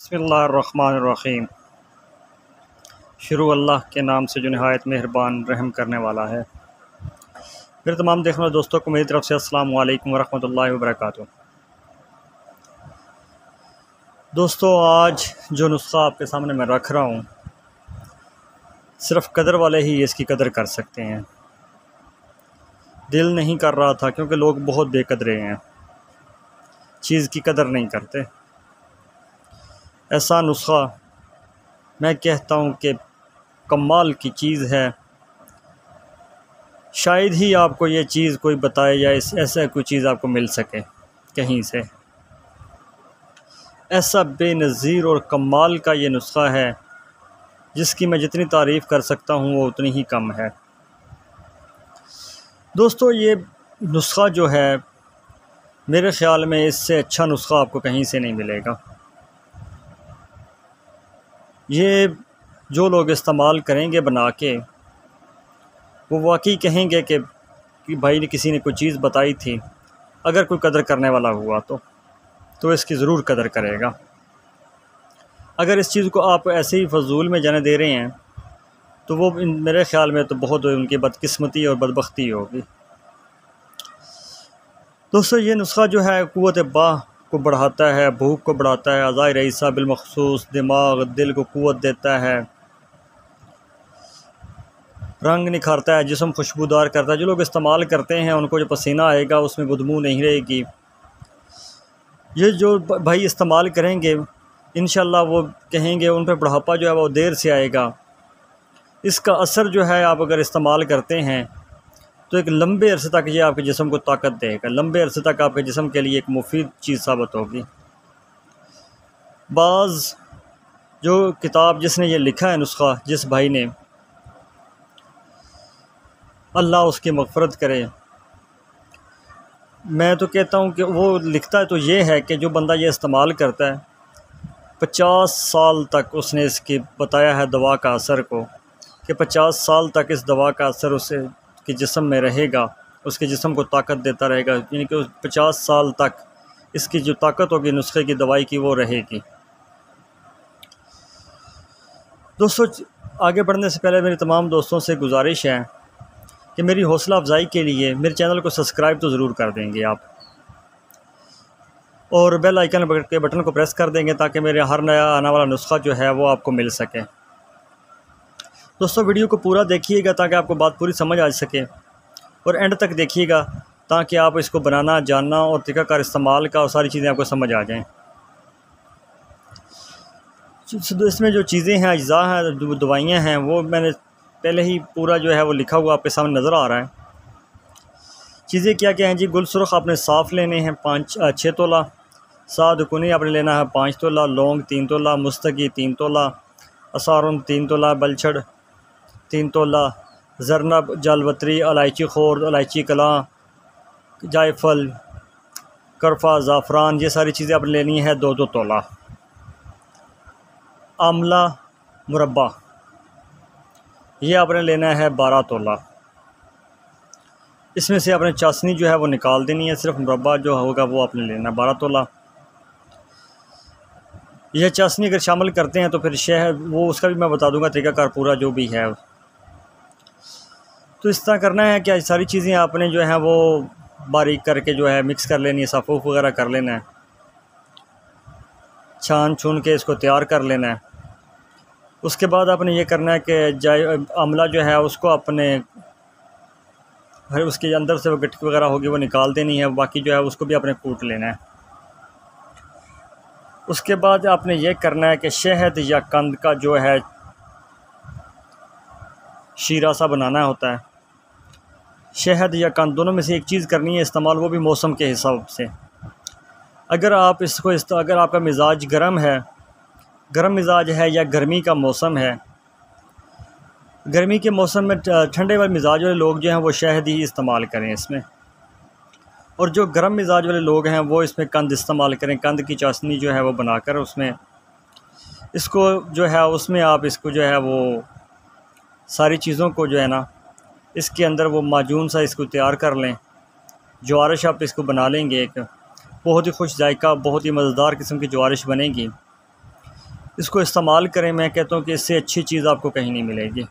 बिस्मिल्लाहिर्रहमानिर्रहीम। शुरू अल्लाह के नाम से जो नहायत मेहरबान रहम करने वाला है। मेरे तमाम देखने वाले दोस्तों को मेरी तरफ़ से अस्सलामु अलैकुम वरहमतुल्लाहि वबरकातुहू। दोस्तों, आज जो नुस्ख़ा आपके सामने मैं रख रहा हूँ, सिर्फ़ कदर वाले ही इसकी कदर कर सकते हैं। दिल नहीं कर रहा था क्योंकि लोग बहुत बेकदरे हैं, चीज़ की कदर नहीं करते। ऐसा नुस्ख़ा मैं कहता हूँ कि कमाल की चीज़ है। शायद ही आपको ये चीज़ कोई बताए या ऐसा कोई चीज़ आपको मिल सके कहीं से। ऐसा बेनज़ीर और कमाल का ये नुस्ख़ा है जिसकी मैं जितनी तारीफ़ कर सकता हूँ वो उतनी ही कम है। दोस्तों, ये नुस्ख़ा जो है, मेरे ख़्याल में इससे अच्छा नुस्ख़ा आपको कहीं से नहीं मिलेगा। ये जो लोग इस्तेमाल करेंगे बना के, वो वाकई कहेंगे कि भाई ने किसी ने कोई चीज़ बताई थी। अगर कोई कदर करने वाला हुआ तो इसकी ज़रूर कदर करेगा। अगर इस चीज़ को आप ऐसे ही फ़जूल में जाने दे रहे हैं तो वो मेरे ख़्याल में तो बहुत उनकी बदकिस्मती और बदबख्ती होगी। दोस्तों, ये नुस्ख़ा जो है क़ुव्वत बाह को बढ़ाता है, भूख को बढ़ाता है, अज़ाए रईसा बिलमख़सूस दिमाग दिल को क़ुव्वत देता है, रंग निखारता है, जिस्म खुशबूदार करता है। जो लोग इस्तेमाल करते हैं उनको जो पसीना आएगा उसमें बदबू नहीं रहेगी। ये जो भाई इस्तेमाल करेंगे इंशाअल्लाह वो कहेंगे उन पर बुढ़ापा जो है वो देर से आएगा। इसका असर जो है, आप अगर इस्तेमाल करते हैं तो एक लंबे अरसे तक ये आपके जिस्म को ताकत देगा, लंबे अरसे तक आपके जिस्म के लिए एक मुफीद चीज़ साबित होगी। बाज़ जो किताब जिसने ये लिखा है नुस्ख़ा, जिस भाई ने, अल्लाह उसकी मग़फ़रत करे, मैं तो कहता हूँ कि वो लिखता है तो ये है कि जो बंदा ये इस्तेमाल करता है 50 साल तक उसने इसकी बताया है दवा का असर को, कि 50 साल तक इस दवा का असर उसके जिस्म में रहेगा, उसके जिस्म को ताकत देता रहेगा। यानी कि 50 साल तक इसकी जो ताकत होगी नुस्खे की, दवाई की, वो रहेगी। दोस्तों, आगे बढ़ने से पहले मेरे तमाम दोस्तों से गुजारिश है कि मेरी हौसला अफजाई के लिए मेरे चैनल को सब्सक्राइब तो ज़रूर कर देंगे आप, और बेल आइकन के बटन को प्रेस कर देंगे ताकि मेरे हर नया आने वाला नुस्ख़ा जो है वो आपको मिल सके। दोस्तों, वीडियो को पूरा देखिएगा ताकि आपको बात पूरी समझ आ सके, और एंड तक देखिएगा ताकि आप इसको बनाना, जानना और तरीक़ाकार इस्तेमाल का और सारी चीज़ें आपको समझ आ जाएं। इसमें जो चीज़ें हैं, अज्जा हैं, जो दवाइयाँ हैं, वो मैंने पहले ही पूरा जो है वो लिखा हुआ आपके सामने नज़र आ रहा है। चीज़ें क्या क्या हैं जी? गुलसुर्ख आपने साफ़ लेने हैं 6 तोला, सादकुनी आपने लेना है 5 तोला, लौंग 3 तोला, मुस्तकी 3 तोला, असारुन 3 तोला, बलछड़ 3 तोला, ज़रनब, जालवत्री, इलायची खोर, इलायची कलां, जायफल, करफ़ा, ज़ाफ़रान, ये सारी चीज़ें आपने लेनी है 2-2 तोला। आमला मुरब्बा ये आपने लेना है 12 तोला। इसमें से आपने चाशनी जो है वो निकाल देनी है, सिर्फ मुरब्बा जो होगा वो आपने लेना है 12 तोला। यह चाशनी अगर शामिल करते हैं तो फिर शहद, वो उसका भी मैं बता दूंगा तरीक़ाकार पूरा जो भी है। तो इस तरह करना है कि सारी चीज़ें आपने जो है वो बारीक करके जो है मिक्स कर लेनी है, साफ़ वगैरह कर लेना है, छान छून के इसको तैयार कर लेना है। उसके बाद आपने ये करना है कि आमला जो है उसको अपने उसके अंदर से वो गटकी वगैरह होगी वो निकाल देनी है, बाकी जो है उसको भी आपने कूट लेना है। उसके बाद आपने ये करना है कि शहद या कंद का जो है शीरा सा बनाना होता है। शहद या कंद दोनों में से एक चीज़ करनी है इस्तेमाल, वो भी मौसम के हिसाब से। अगर आप इसको अगर आपका मिजाज गर्म मिजाज है या गर्मी का मौसम है, गर्मी के मौसम में ठंडे वाले मिजाज वाले लोग जो हैं वो शहद ही इस्तेमाल करें इसमें, और जो गर्म मिजाज वाले लोग हैं वो इसमें कंद इस्तेमाल करें। कंद की चाशनी जो है वो बनाकर उसमें इसको जो है उसमें आप इसको जो है वो सारी चीज़ों को जो है ना इसके अंदर वो माजून सा इसको तैयार कर लें। ज्वारिश आप इसको बना लेंगे, एक बहुत ही खुश जायका, बहुत ही मज़ेदार किस्म की ज्वारिश बनेगी। इसको इस्तेमाल करें। मैं कहता हूँ कि इससे अच्छी चीज़ आपको कहीं नहीं मिलेगी।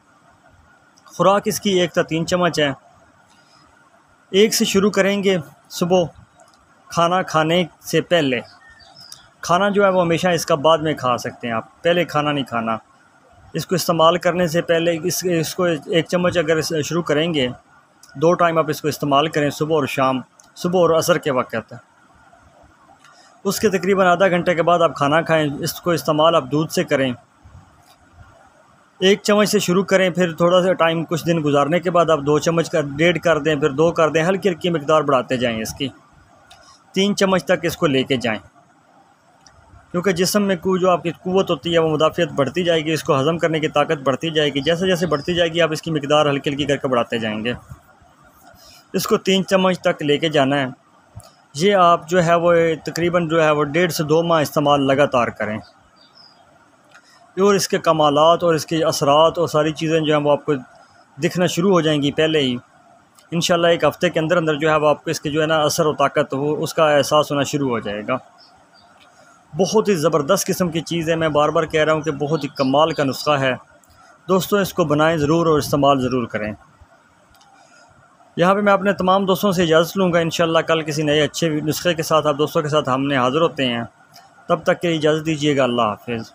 खुराक इसकी 1 से 3 चम्मच है। 1 से शुरू करेंगे सुबह खाना खाने से पहले। खाना जो है वो हमेशा इसका बाद में खा सकते हैं आप, पहले खाना नहीं खाना। इसको इस्तेमाल करने से पहले इसको 1 चम्मच अगर शुरू करेंगे, 2 टाइम आप इसको इस्तेमाल करें, सुबह और शाम, सुबह और असर के वक्त। उसके तकरीबन आधा घंटे के बाद आप खाना खाएं। इसको इस्तेमाल आप दूध से करें। 1 चम्मच से शुरू करें, फिर थोड़ा सा टाइम कुछ दिन गुजारने के बाद आप 2 चम्मच का 1.5 कर दें, फिर 2 कर दें, हल्की हल्की मिकदार बढ़ाते जाएं इसकी। 3 चम्मच तक इसको लेके जाएं, क्योंकि जिस्म में जो आपकी क़ुव्वत होती है वो मुदाफ़ियत बढ़ती जाएगी, इसको हज़म करने की ताकत बढ़ती जाएगी। जैसे जैसे बढ़ती जाएगी आप इसकी मिकदार हल्की हल्की करके बढ़ाते जाएंगे। इसको 3 चम्मच तक लेके जाना है। ये आप जो है वो तकरीबन जो है वो 1.5 से 2 माह इस्तेमाल लगातार करें, और इसके कमालात और इसके असरात और सारी चीज़ें जो हैं वो आपको दिखना शुरू हो जाएंगी पहले ही। इंशाल्लाह 1 हफ़्ते के अंदर अंदर जो है वो आपको इसके जो है ना असर और ताकत हो उसका एहसास होना शुरू हो जाएगा। बहुत ही ज़बरदस्त किस्म की चीज़ है। मैं बार बार कह रहा हूँ कि बहुत ही कमाल का नुस्खा है दोस्तों, इसको बनाएं ज़रूर और इस्तेमाल ज़रूर करें। यहाँ पे मैं अपने तमाम दोस्तों से इजाज़त लूँगा। इंशाल्लाह कल किसी नए अच्छे नुस्खे के साथ आप दोस्तों के साथ हमने हाज़िर होते हैं। तब तक के लिए इजाज़त दीजिएगा। अल्लाह हाफ़िज़।